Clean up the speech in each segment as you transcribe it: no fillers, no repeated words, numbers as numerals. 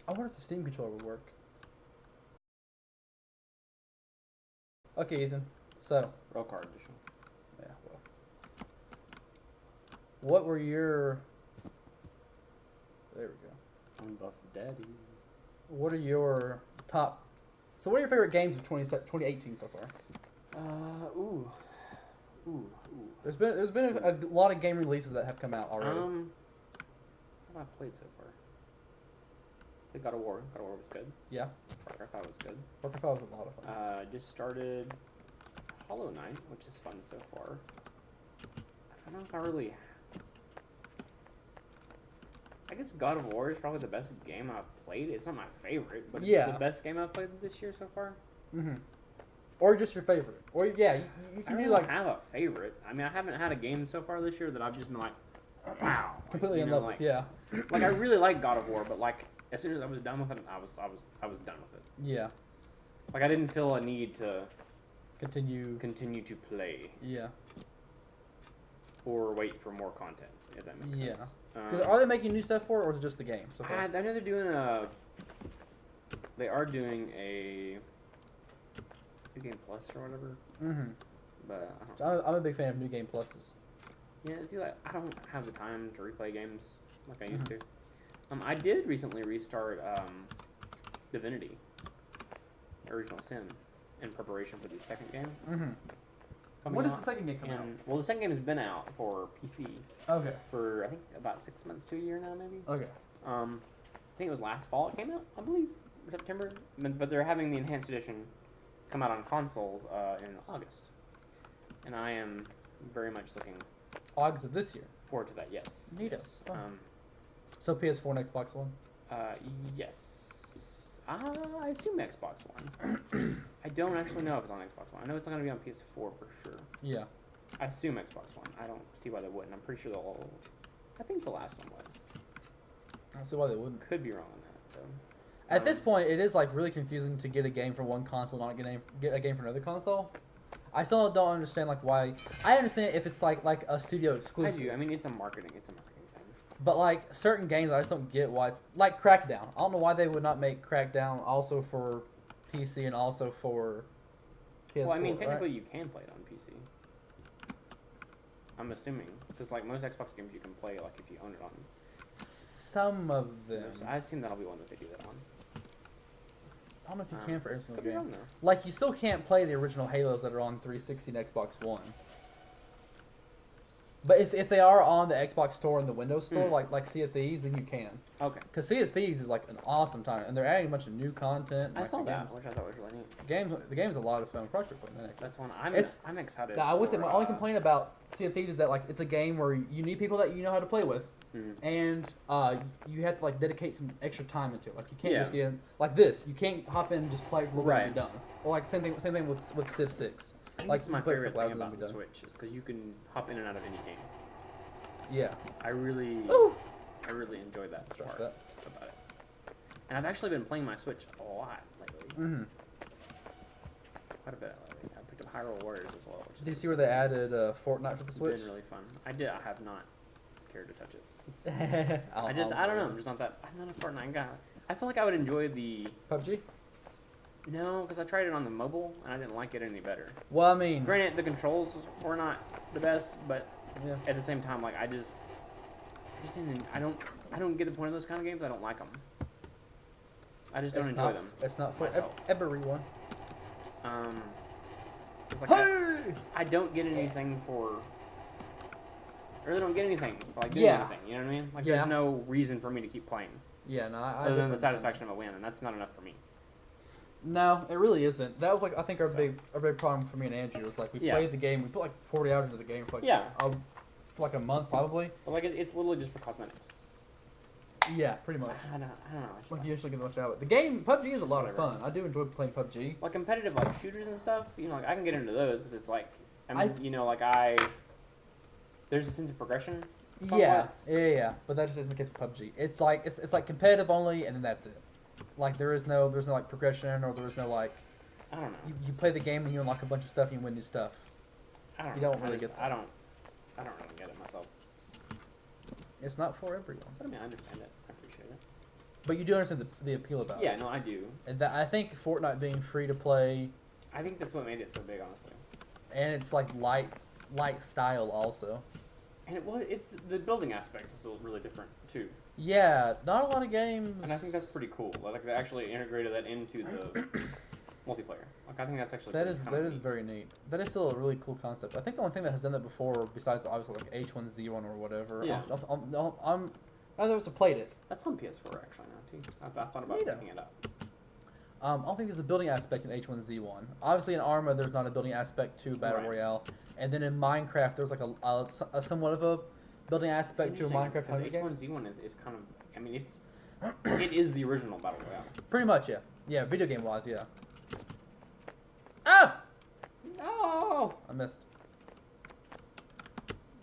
I wonder if the Steam controller would work. Okay, Ethan. So, Rail Car Edition. yeah, well. What were your... There we go. I'm Buff Daddy. What are your top... So what are your favorite games of 2018 so far? Ooh. There's been a lot of game releases that have come out already. What have I played so far? Played God of War. God of War was good. Yeah. Warcraft 5 was good. Warcraft 5 was a lot of fun. Just started Hollow Knight, which is fun so far. I don't know if I really... I guess God of War is probably the best game I've played. It's not my favorite, but Yeah. it's the best game I've played this year so far. Mm-hmm. Or just your favorite. Or, yeah, you I can don't do like... have a favorite. I mean, I haven't had a game so far this year that I've just been like, wow. Completely in love with, yeah. Like, I really like God of War, but like, as soon as I was done with it, I was done with it. Yeah. Like, I didn't feel a need to Continue to play Yeah. or wait for more content, if that makes Yeah. sense. 'Cause are they making new stuff for it, or is it just the game so far? I know they're doing they are doing a New Game Plus or whatever, Mm-hmm. but I don't, I'm a big fan of New Game Pluses. yeah, see, like, I don't have the time to replay games like I used Mhm. to. I did recently restart Divinity, Original Sin, in preparation for the second game. Mm-hmm. coming When does out. the second game come out? Well, the second game has been out for PC Okay. for I think about 6 months to a year now, maybe. Okay. I think it was last fall it came out, I believe, September. But they're having the enhanced edition come out on consoles in August, and I am very much looking August of this year. forward to that. Yes. Neato. Yes. Fun. So PS4 and Xbox One? Yes. I assume Xbox One. I don't actually know if it's on Xbox One. I know it's not going to be on PS4 for sure. Yeah. I assume Xbox One. I don't see why they wouldn't. I'm pretty sure they'll all... I think the last one was. I don't see why they wouldn't. Could be wrong on that, though. At this point, it is like really confusing to get a game for one console, not get a game for another console. I still don't understand like why. I understand if it's like a studio I exclusive. do. I mean, it's a marketing thing. But like certain games, I just don't get why. It's, like Crackdown. I don't know why they would not make Crackdown also for PC and also for PS4. Well, I mean, technically right? you can play it on PC. I'm assuming, because like most Xbox games, you can play like if you own it on. Some of them. So I assume that'll be one that they do that on. I don't know if you can for every single Could be game. wrong though. Like you still can't play the original Halos that are on 360 and Xbox One. But if they are on the Xbox Store and the Windows Store, like Sea of Thieves, then you can. Okay. Because Sea of Thieves is like an awesome time, and they're adding a bunch of new content. I like, saw the that, games- which I thought was really neat. The game's a lot of fun. Probably should play that. Actually. That's one I'm excited. Now, I would say for, my only complaint about Sea of Thieves is that like it's a game where you need people that you know how to play with, and you have to like dedicate some extra time into it. Like you can't just get in like this. You can't hop in and just play for a little bit and be done. Or like same thing with Civ 6. I think Like it's my you play for favorite a while thing and then about be the done. Switch is because you can hop in and out of any game. Yeah. I really Ooh. enjoy that Start part that. about it. And I've actually been playing my Switch a lot lately. Mm-hmm. Quite a bit lately. I picked up Hyrule Warriors as well, which Did you see where they added Fortnite for the has Switch? been really fun. I have not cared to touch it. I I don't know. I'm just not that. I'm not a Fortnite guy. I feel like I would enjoy the. PUBG? No, because I tried it on the mobile and I didn't like it any better. Well, I mean, Granted, the controls were not the best, but yeah. at the same time, like I just didn't. I don't get the point of those kind of games. I don't like them. I just don't enjoy them. It's not for myself. everyone. 'Cause, like, Hey! I don't get anything for. I really don't get anything for like doing Yeah. anything. You know what I mean? Like Yeah. there's no reason for me to keep playing Yeah, no, I other than the definitely satisfaction of a win, and that's not enough for me. No, it really isn't. That was like I think our So. big problem for me and Andrew was like we Yeah. played the game. We put like 40 hours into the game for like Yeah. for like a month probably. But like it's literally just for cosmetics. Yeah, pretty much. I don't know. I just Like you actually get much out of it. The game PUBG is a lot of Whatever. fun. I do enjoy playing PUBG. like competitive like shooters and stuff. You know, like I can get into those because it's like I mean, I- you know, like there's a sense of progression. Yeah, somewhat. yeah. But that just isn't the case with PUBG. It's like it's like competitive only, and then that's it. Like there's no like progression or there's no like I don't know. you play the game and you unlock a bunch of stuff and you win new stuff. I don't. you know. don't really get that. I don't really get it myself. It's not for everyone. But I mean, I understand it. I appreciate it. But you do understand the appeal about it. Yeah, no, I do. And that, I think Fortnite being free to play, I think that's what made it so big, honestly. and it's like light style also. And it's the building aspect is really different too. Yeah, not a lot of games. And I think that's pretty cool. Like they actually integrated that into the multiplayer. Like I think that's actually that is neat. very neat. That is still a really cool concept. I think the only thing that has done that before, besides obviously like H1Z1 or whatever, Yeah. I've never played it. That's on PS4 actually now too. I thought about Neato. picking it up. I don't think there's a building aspect in H1Z1. Obviously in Arma, there's not a building aspect to Battle Right. Royale. And then in Minecraft, there's like a somewhat of a building aspect to a Minecraft Hunger game. H1Z1 is kind of. I mean, it is the original Battle Royale. Pretty much, yeah. Yeah, video game wise, yeah. Ah! Oh. I missed.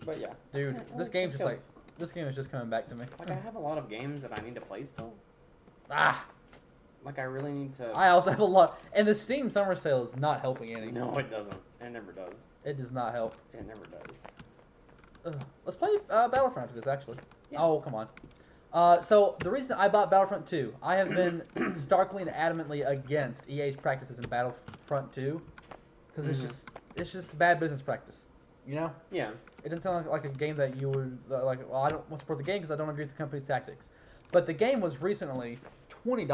But yeah. Dude, Yeah, this well, game's just think like, this game is just coming back to me. Like I have a lot of games that I need to play still. Ah! Like I really need to. I also have a lot, and the Steam Summer Sale is not helping any. No, it doesn't. It never does. It does not help. It never does. Let's play Battlefront after this, actually. Yeah. Oh, come on. So the reason I bought Battlefront 2, I have been starkly and adamantly against EA's practices in Battlefront 2, because it's just bad business practice. You know? Yeah. It doesn't sound like a game that you would like. Well, I don't want to support the game because I don't agree with the company's tactics. But the game was recently $20.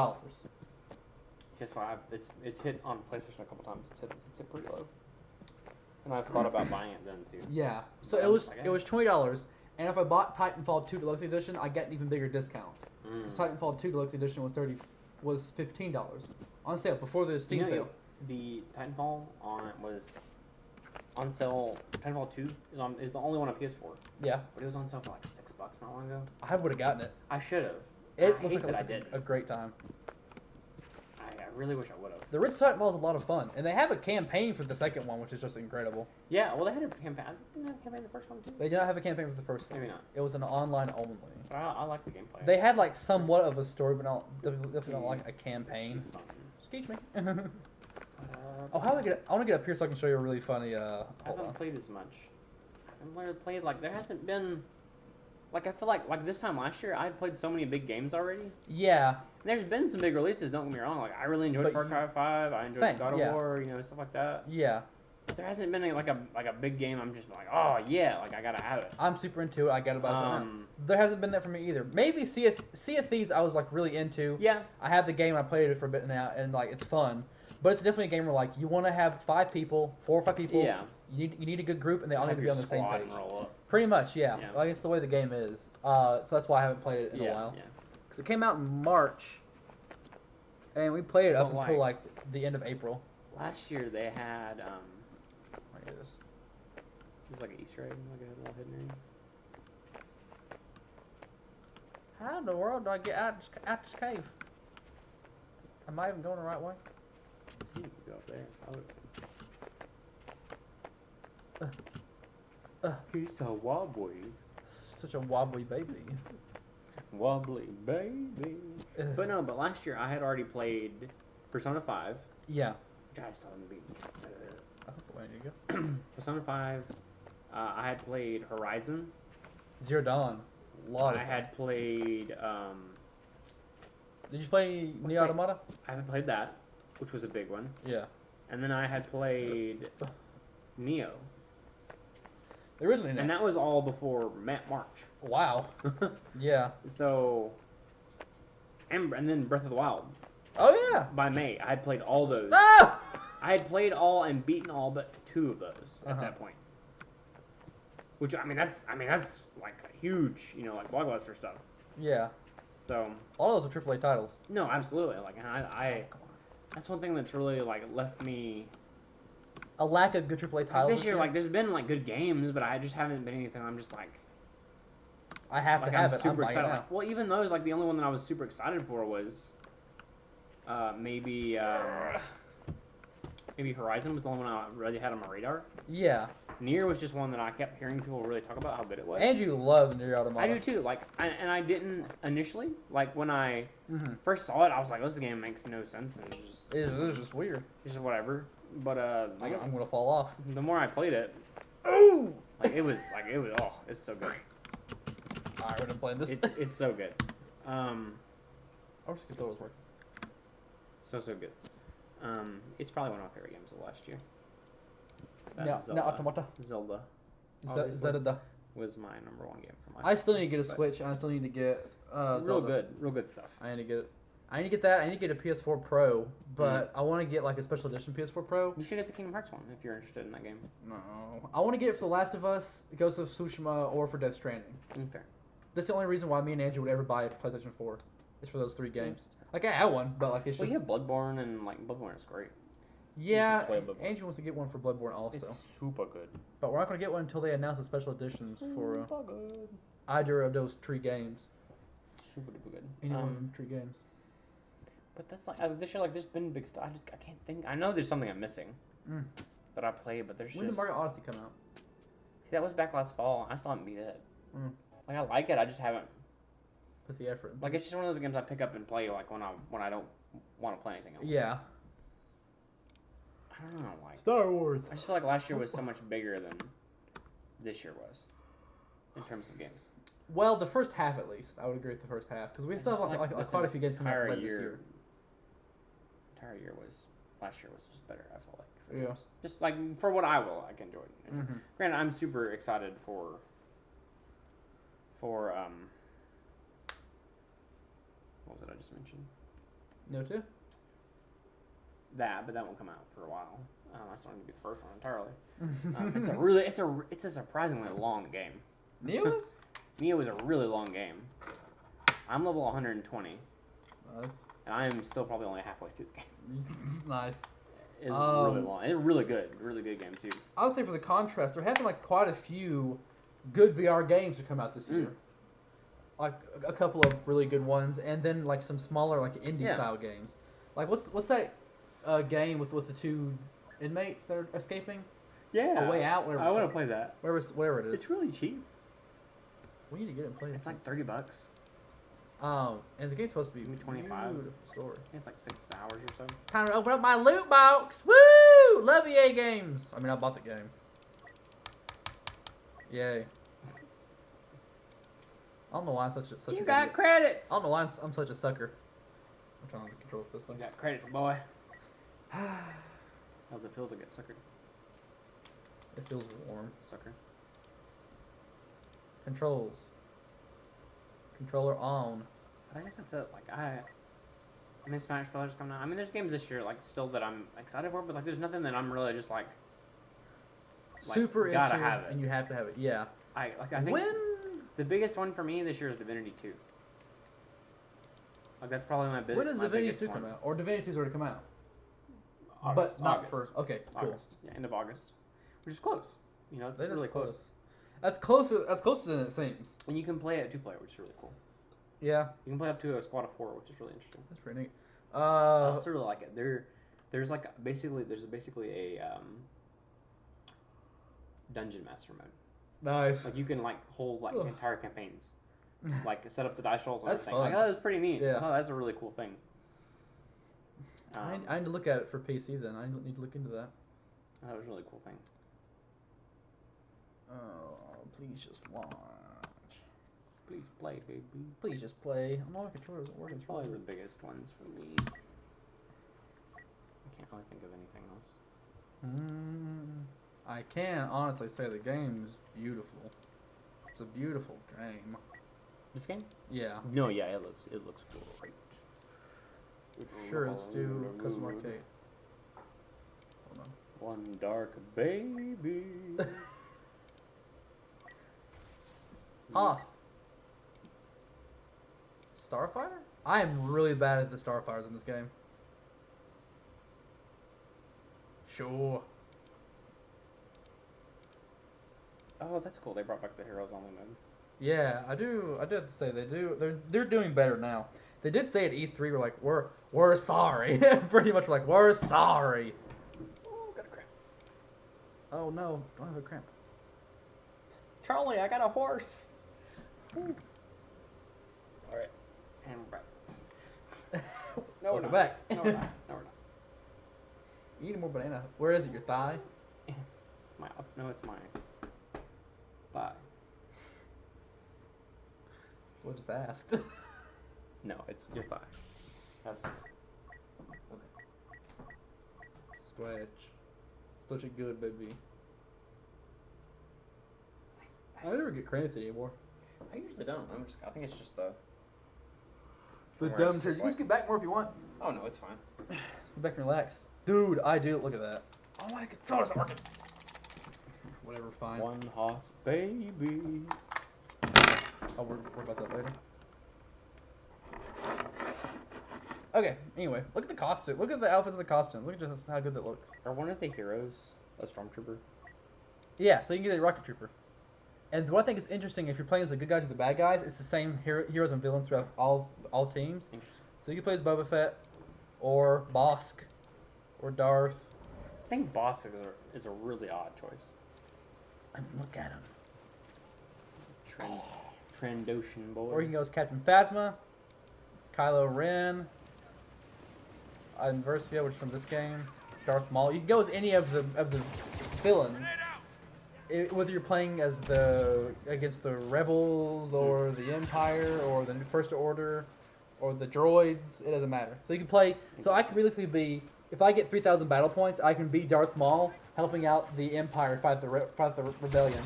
That's why it's hit on PlayStation a couple times. It's hit pretty low. And I've thought about buying it then too. Yeah. So it was $20, and if I bought Titanfall 2 Deluxe Edition, I get an even bigger discount. Because Titanfall 2 Deluxe Edition was $15 on sale before the Steam sale. The Titanfall was on sale. Titanfall 2 is the only one on PS4. Yeah. But it was on sale for like $6 not long ago. I would have gotten it. I should have. It I was hate like that I didn't. a great time. I really wish I would have. The original Titanfall is a lot of fun, and they have a campaign for the second one, which is just incredible. Yeah, well, they had a campaign. Didn't they have a campaign the first one too? They did not have a campaign for the first one. Maybe not. It was an online only. But I like the gameplay. They had like somewhat of a story, but definitely not like a campaign. Too fun. Excuse me. Oh, how do I get? I want to get up here so I can show you a really funny. I haven't played as much. I haven't really played like there hasn't been. Like I feel like this time last year I had played so many big games already. Yeah. And there's been some big releases. Don't get me wrong. Like I really enjoyed Far Cry 5. I enjoyed God of War. You know, stuff like that. Yeah. But there hasn't been a big game. I'm just like, oh yeah, like I gotta have it. I'm super into it. I get about it. There hasn't been that for me either. Maybe Sea of Thieves I was like really into. Yeah. I have the game. I played it for a bit now, and like it's fun. But it's definitely a game where like you want to have 5 people, 4 or 5 people. Yeah. You need a good group, and they all need to be on the same page. And roll up. Pretty much, yeah. Yeah. Like it's the way the game is. So that's why I haven't played it in a while. Yeah. Because it came out in March, and we played it up But, until like the end of April. Last year they had Look at this. it was like an Easter egg, like a little hidden egg. How in the world do I get out this cave? Am I even going the right way? See, you go up there. He's so wobbly. Such a wobbly baby. Wobbly baby. But no, but last year I had already played Persona 5. Yeah. Which I still haven't beaten. That's the way you go. Persona 5. I had played Horizon. Zero Dawn. I had played. Did you play Nier Automata? I haven't played that, which was a big one. Yeah. And then I had played Neo. Originally, and that was all before March. Wow. Yeah. So, and then Breath of the Wild. Oh yeah. By May, I had played all those. No! I had played all and beaten all but 2 of those at that point. Which that's like huge, like blockbuster stuff. Yeah. So all those are AAA titles. No, absolutely. Like I that's one thing that's really like left me a lack of good AAA titles this year. Like there's been like good games, but I just haven't been anything. I'm just like I have to have it. Super excited. Like, well, even those like the only one that I was super excited for was maybe Horizon was the only one I really had on my radar. Yeah. Nier was just one that I kept hearing people really talk about how good it was. And you love Nier Automata. I do too. Like, I didn't initially. Like when I first saw it, I was like, "This game makes no sense." And it was just weird. It's just whatever. But I'm gonna fall off. The more I played it, ooh, it was oh, it's so good. Alright, we're done playing this. It's so good. I wish the controller was working. So good. It's probably one of my favorite games of last year. No, Automata. Zelda. Zelda Was my number one game from last I year. still need to get a Switch, and I still need to get Zelda. Real good stuff. I need to get it. I need to get that. I need to get a PS4 Pro, but I want to get like a special edition PS4 Pro. You should get the Kingdom Hearts one if you're interested in that game. No, I want to get it for The Last of Us, Ghost of Tsushima, or for Death Stranding. Fair. That's the only reason why me and Andrew would ever buy a PlayStation 4. Is for those 3 games. Like I have one, but like it's just. You have Bloodborne, and like Bloodborne is great. Yeah, play Bloodborne. Andrew wants to get one for Bloodborne also. It's super good. But we're not going to get one until they announce the special editions for good. either of those 3 games. Super duper good. Any one of them 3 games. But that's like this year. Like there's been big stuff. I can't think. I know there's something I'm missing that I played, but there's When did Mario Odyssey come out? See, that was back last fall. I still haven't beat it. Like I like it. I just haven't Put the effort. Like it's just one of those games I pick up and play like when I don't want to play anything else. Yeah. I don't know why. Star Wars. I just feel like last year was so much bigger than this year was in terms of games. Well, the first half at least. I would agree with the first half because we still have like quite a few games coming out this year. Entire year was last year was just better. I felt like. Yeah. Games. Just like for what I can enjoy it. Granted, I'm super excited for what was it I just mentioned? No two. But that won't come out for a while. I still need to be the first one entirely. It's a surprisingly long game. Neo is? Neo is a really long game. I'm level 120. Nice. And I am still probably only halfway through the game. Nice. It's really long. It's really good game too. I would say for the contrast, they're having like quite a few good VR games to come out this year. Like a couple of really good ones, and then like some smaller like indie style games. Like what's that game with the 2 inmates that are escaping? Yeah. A Way Out. I want to play that. Wherever it is. It's really cheap. We need to get it and play it. It's like $30. And the game's supposed to be 25. Beautiful story. It's like 6 hours or so. Time to open up my loot box. Woo! Love EA games. I mean, I bought the game. Yay. I don't know why I'm such a You got credits. I don't know why I'm such a sucker. I'm trying to control this thing. You got credits, boy. How's it feel to get suckered? It feels warm. Sucker. Controls. Controller on. But I guess that's it. Like I mean, Smash Brothers coming out. I mean, there's games this year like still that I'm excited for, but like there's nothing that I'm really just like super gotta into, have it. And you have to have it. Yeah. I think When the biggest one for me this year is Divinity 2. Like that's probably my biggest. When does Divinity 2 come out? Or Divinity 2's already come out? August, but not August. for okay, cool. August. Yeah, end of August, which is close. You know, it's That is really close. That's closer. That's closer than it seems. And you can play it 2-player, which is really cool. Yeah. You can play up to a squad of 4, which is really interesting. That's pretty neat. I also really like it. There's basically a dungeon master mode. Nice. Like you can like hold like entire campaigns, like set up the dice rolls and That's everything. fun. Like, that was pretty neat. Yeah. Oh, that's a really cool thing. I need to look at it for PC then. I need to look into that. That was a really cool thing. Oh, please just launch. Please play, baby. Please just play. I'm not controller isn't working. It's probably the biggest ones for me. I can't really think of anything else. I can honestly say the game is beautiful. It's a beautiful game. This game? Yeah. No, yeah, it looks great. Sure, it's due custom arcade. Hold on. One dark baby. Hoth. Starfighter? I am really bad at the Starfighters in this game. Sure. Oh, that's cool. They brought back the Heroes Only mode. Yeah, I do have to say they're doing better now. They did say at E3 we're like we're sorry. Pretty much like we're sorry. Oh, got a cramp. Oh no, don't have a cramp. Charlie, I got a horse. All right, and we're back. No, we're back. No, we're not. No, we're not. You need more banana. Where is it? Your thigh? No, it's my thigh. That's what I just asked. No, it's your thigh. That's Stretch it good, baby. I never get cramped anymore. I usually don't. I think it's just the. The where dumb it's turd. just You just get back more if you want. Oh no, it's fine. Just get back and relax. Dude, I do. Look at that. Oh my controller's not working. Whatever, fine. One Hoth baby. I'll worry about that later. Okay, anyway, look at the costume. Look at the outfits of the costume. Look at just how good that looks. Are one of the heroes a stormtrooper? Yeah, so you can get a rocket trooper. And what I think is interesting, if you're playing as the good guys or the bad guys, it's the same heroes and villains throughout all teams. So you can play as Boba Fett, or Bosk, or Darth. I think Bosk is a really odd choice. I mean, look at him. Trandoshan boy. Or you can go as Captain Phasma, Kylo Ren, Versio, which is from this game, Darth Maul. You can go as any of the villains. Whether you're playing as against the Rebels or the Empire or the First Order or the droids, it doesn't matter. So you can play. So I can realistically be, if I get 3,000 battle points, I can be Darth Maul helping out the Empire fight the rebellion,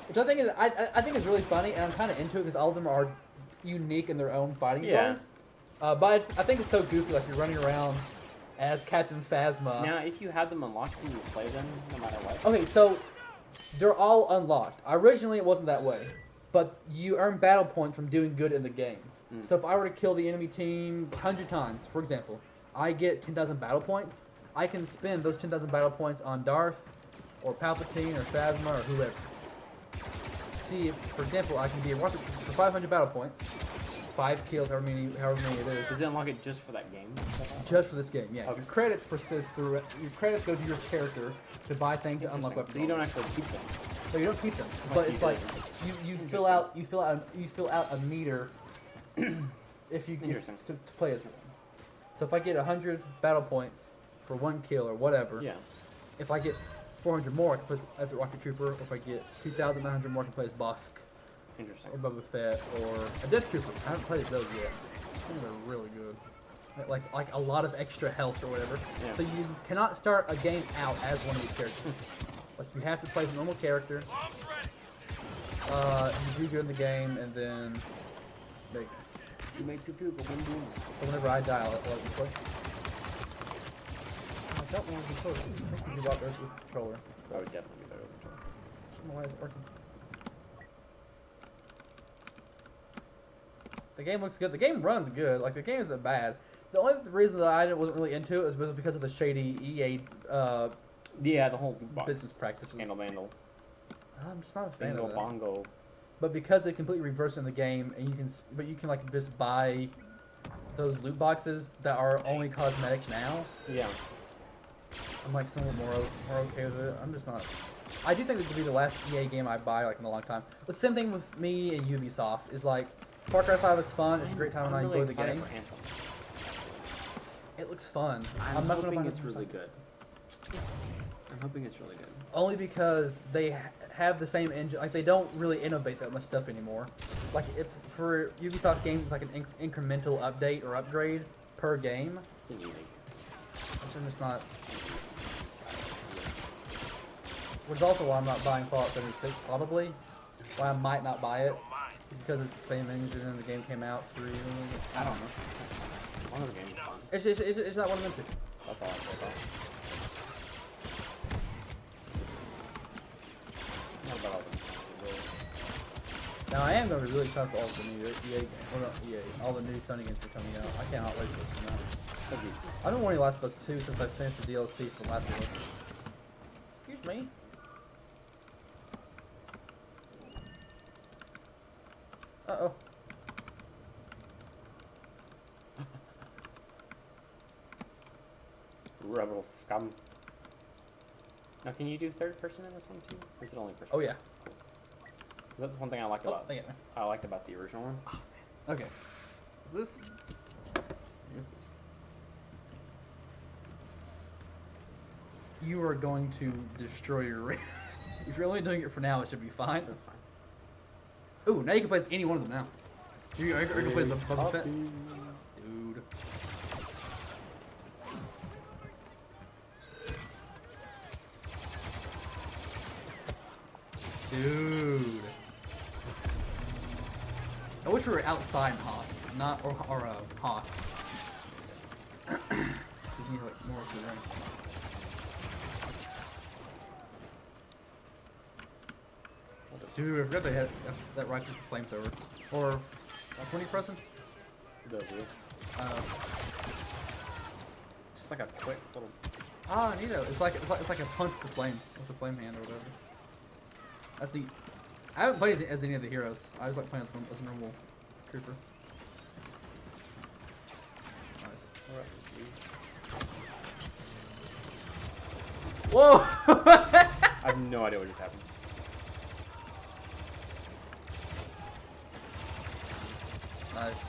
which I think is I think is really funny, and I'm kind of into it because all of them are unique in their own fighting ways. But I think it's so goofy, like you're running around as Captain Phasma. Now, if you had them unlocked, can you play them no matter what? Okay, so they're all unlocked. Originally, it wasn't that way, but you earn battle points from doing good in the game. So if I were to kill the enemy team 100 times, for example, I get 10,000 battle points. I can spend those 10,000 battle points on Darth, or Palpatine, or Phasma, or whoever. See, for example, I can be a rocket for 500 battle points, 5 kills, however many it is. Does it unlock it just for that game? Just for this game, yeah. Okay. Your credits persist through. Your credits go to your character to buy things to unlock weapons. So you don't actually keep them. No, you don't keep them, but it's like you fill out a meter if you to play as one. So if I get 100 battle points for 1 kill or whatever, if I get 400 more, I can play as a rocket trooper. Or if I get 2,900 more, I can play as Bosk. Interesting. Or Boba Fett, or a Death Trooper. I haven't played as those yet. Those are really good. Like a lot of extra health or whatever. Yeah. So you cannot start a game out as one of these characters. Like you have to play as a normal character. You do good in the game, and then you make two people. So whenever I die, I'll let you play. I don't want to control. I think you can walk with the controller. That would definitely be better with the controller. I don't know why it's working. The game looks good. The game runs good. Like, the game isn't bad. The only reason that I wasn't really into it was because of the shady EA the whole business practices. Scandal Vandal. I'm just not a fan of that. Bongo. But because they completely reverse in the game, and you can like just buy those loot boxes that are only cosmetic now. Yeah. I'm like somewhat more okay with it. I'm just not. I do think this will be the last EA game I buy like in a long time. But the same thing with me and Ubisoft is like Far Cry 5 is fun. It's a great time when I enjoy the game. It looks fun. I'm not hoping it's really good. I'm hoping it's really good. Only because they have the same engine. Like, they don't really innovate that much stuff anymore. Like, if for Ubisoft games, it's like an incremental update or upgrade per game. It's an easy. Which I'm just not. Which is also why I'm not buying Fallout 76, probably. Why I might not buy it. Is because it's the same engine and the game came out through. I don't know. One of the games is fun. It's not one of them two. That's all I care about. Not about all of them. Really. Now I am going to be really excited for all the new EA games. Well, not EA. All the new Sony games are coming out. I cannot wait for this to come out. I've been wanting Last of Us 2 since I finished the DLC for Last of Us. Excuse me. Uh-oh. Rebel scum. Now, can you do third person in this one too? Or is it only person? Oh yeah. That's one thing I liked about. I liked about the original one. Oh, man. Okay. Is this? Here's this. You are going to destroy your. If you're only doing it for now, it should be fine. That's fine. Ooh, now you can play as any one of them now. You can play the Boba Fett. Dude. Dude. I wish we were outside in Hosk, not or Hosk. We need like more to the ring. Dude, I forgot they had that right to the flamethrower. Or when are you pressing? It's just like a quick little. Ah, neato. It's like a punch to flame with the flame hand or whatever. That's the. I haven't played as any of the heroes. I just like playing as a normal trooper. Nice. Whoa! I have no idea what just happened. Nice.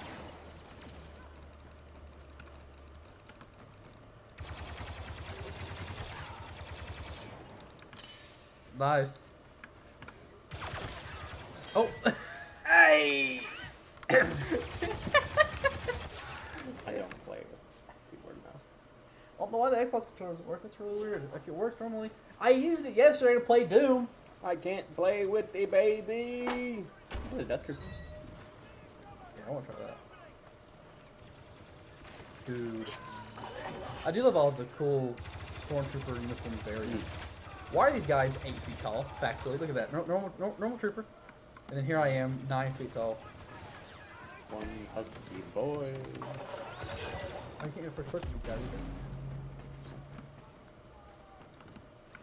Nice. Oh! Hey! I don't play with keyboard and mouse. I don't know why the Xbox controller doesn't work. It's really weird. Like, it works normally. I used it yesterday to play Doom. I can't play with the baby. What is Death Trooper? Yeah, I want to try that. Dude. I do love all the cool Stormtrooper uniform variants. Why are these guys 8 feet tall? Factually, look at that. Normal trooper. And then here I am, 9 feet tall. One husky boy. I can't get first person these guys either.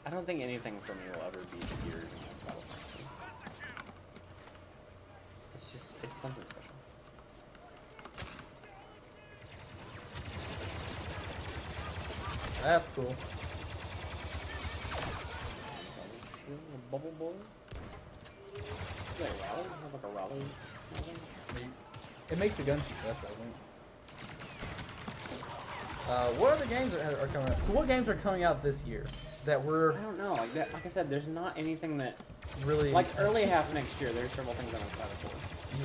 I don't think anything for me will ever be geared in Battlefront 2. It's something special. That's cool. A bubble boy? Is that a rally? Have like a rally? It makes the gun cheap, that's what I think. What other games are coming out? So what games are coming out this year that we're... I don't know. Like that. Like I said, there's not anything that really... Like early half next year, there's several things I'm excited for.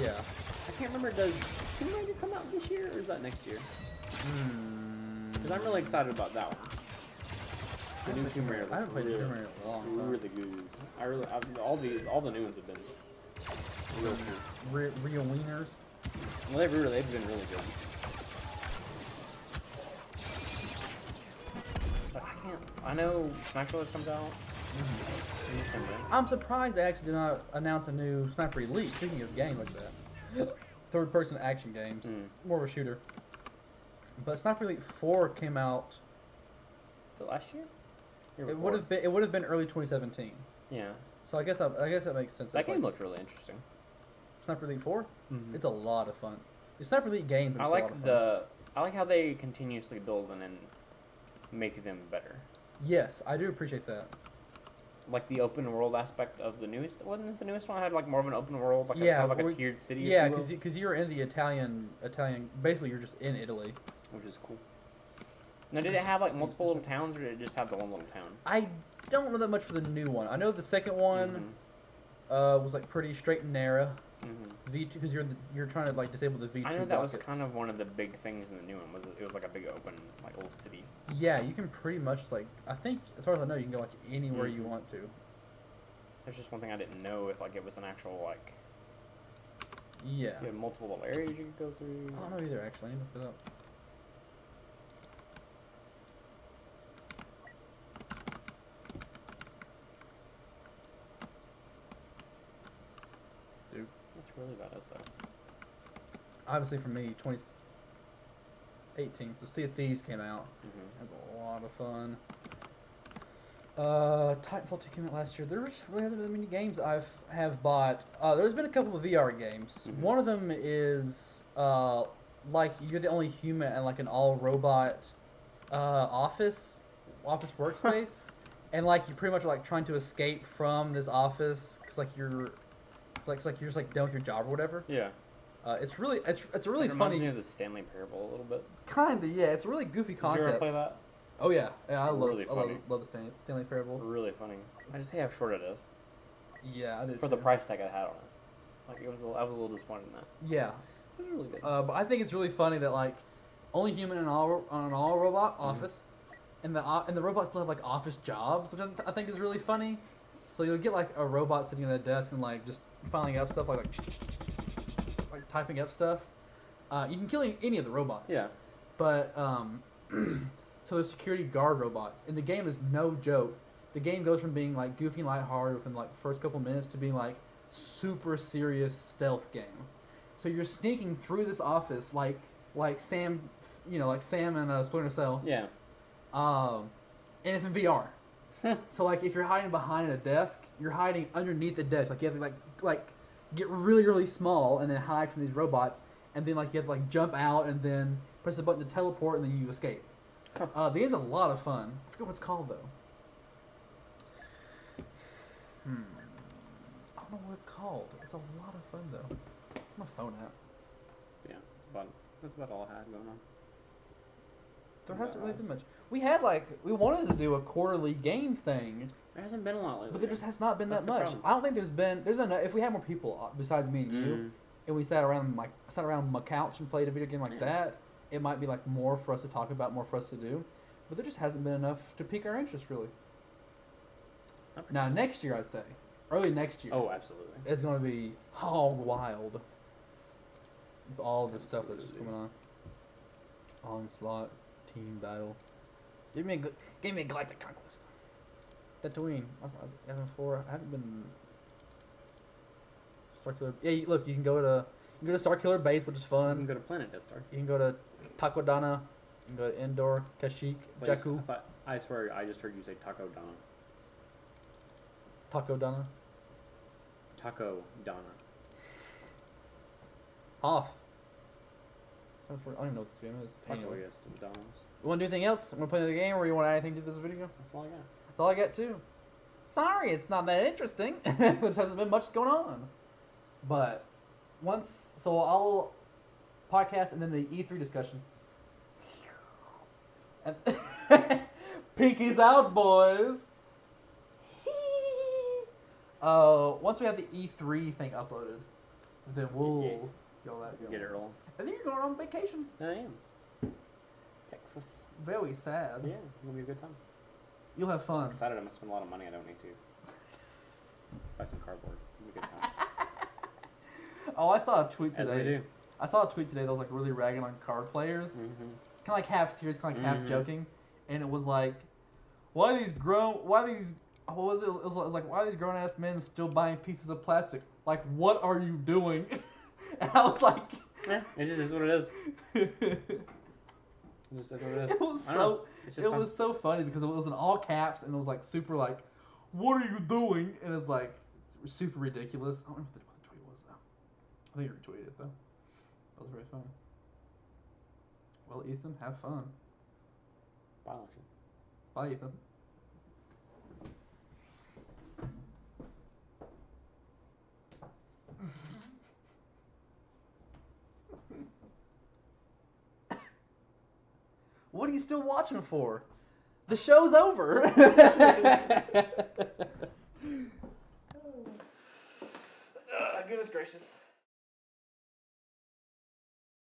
Yeah. I can't remember, does Tomb Raider come out this year, or is that next year? Because I'm really excited about that one. The new Tomb Raider. I haven't played Tomb Raider in a long time. Really good. All the new ones have been real good. Real wieners. Well, they've been really good. But I know Smash Bros. Comes out in December. I'm surprised they actually did not announce a new Sniper Elite. Speaking of games like that, third-person action games, more of a shooter. But Sniper Elite 4 came out. The last year? It would have been early 2017. Yeah. So I guess that makes sense. That game looked really interesting. Sniper Elite 4. It's a lot of fun. The Sniper Elite game. I like I like how they continuously build them and make them better. Yes, I do appreciate that. Like the open world aspect of the newest, wasn't it the newest one had like more of an open world, like a tiered city? Yeah, because you're in the Italian. Basically, you're just in Italy, which is cool. Now, did it have like multiple little towns, or did it just have the one little town? I don't know that much for the new one. I know the second one was like pretty straight and narrow. V2 because you're trying to like disable the V2. I know that was kind of one of the big things in the new one. It was like a big open like old city. Yeah, you can pretty much like I think as far as I know you can go like anywhere you want to. There's just one thing I didn't know if like it was an actual like. Yeah. You had multiple little areas you could go through. I don't know either actually. I need to look it up. That's really about it though. Obviously for me, 2018. So Sea of Thieves came out. That's a lot of fun. Titanfall 2 came out last year. There's really hasn't been many games have bought. There's been a couple of VR games. One of them is like you're the only human and like an all robot office workspace, and like you pretty much are like trying to escape from this office because like you're just like done with your job or whatever. Yeah. It's a really it funny. Reminds me of the Stanley Parable a little bit. Kinda, yeah. It's a really goofy concept. Did you ever play that? Oh yeah, I love the Stanley Parable. Really funny. I just hate how short it is. Yeah, I did. For the price tag I had on it, like I was a little disappointed in that. Yeah. It was really good. But I think it's really funny that like only human in an all robot office, and the robots still have like office jobs, which I think is really funny. So you'll get like a robot sitting at a desk and like just filing up stuff, like typing up stuff. You can kill any of the robots. Yeah. But so the security guard robots, and the game is no joke. The game goes from being like goofy and lighthearted within like the first couple minutes to being like super serious stealth game. So you're sneaking through this office like Sam, like Sam and Splinter Cell. Yeah. And it's in VR. So like if you're hiding behind a desk, you're hiding underneath the desk. Like you have to like get really really small and then hide from these robots, and then like you have to like jump out and then press a button to teleport and then you escape. The game's a lot of fun. I forget what it's called though. I don't know what it's called. It's a lot of fun though. My phone app. Yeah, that's about all I had going on. There hasn't really been much. We wanted to do a quarterly game thing. There hasn't been a lot lately. But there just has not been That's that the much. problem. I don't think there's enough. If we had more people besides me and you, and we sat around my couch and played a video game like that, it might be like more for us to talk about, more for us to do. But there just hasn't been enough to pique our interest really. Now next year, I'd say, early next year. Oh, absolutely. It's gonna be hog wild with all the stuff that's just coming on. Onslaught, Team Battle. Give me a Galactic Conquest. Tatooine. I haven't been. Starkiller. Yeah, look, you can go to Starkiller Base, which is fun. You can go to Planet Death Star. You can go to Takodana. You can go to Endor, Kashyyyk, Jakku. I swear, I just heard you say Taco Donna. Takodana. Taco Donna. Hoth. I don't even know what this game is. Taco, Anyway. yes, to the Dons. You want to do anything else? Want to play the game, or you want to add anything to this video? That's all I got. That's all I got too. Sorry, it's not that interesting. There hasn't been much going on. But so I'll podcast and then the E3 discussion. And Pinky's out, boys. Once we have the E3 thing uploaded, then we'll get all that going. Get it rolling. And then you're going on vacation. I am. Texas. Very sad. Yeah, it's gonna be a good time. You'll have fun. I'm excited. I'm gonna spend a lot of money. I don't need to. Buy some cardboard. It'll be a good time. Oh, I saw a tweet today. As we do. I saw a tweet today that was like really ragging on card players. Mm-hmm. Kind of like half serious, kind of like half joking. And it was like, why are these grown ass men still buying pieces of plastic? Like, what are you doing? And I was like, yeah, it just is what it is. It just is what it is. It was so funny because it was in all caps and it was like super like, what are you doing? And it's like super ridiculous. I don't remember what the tweet was though. I think you retweeted it though. That was very funny. Well, Ethan, have fun. Bye, Lexi. Bye, Ethan. What are you still watching for? The show's over. Goodness gracious.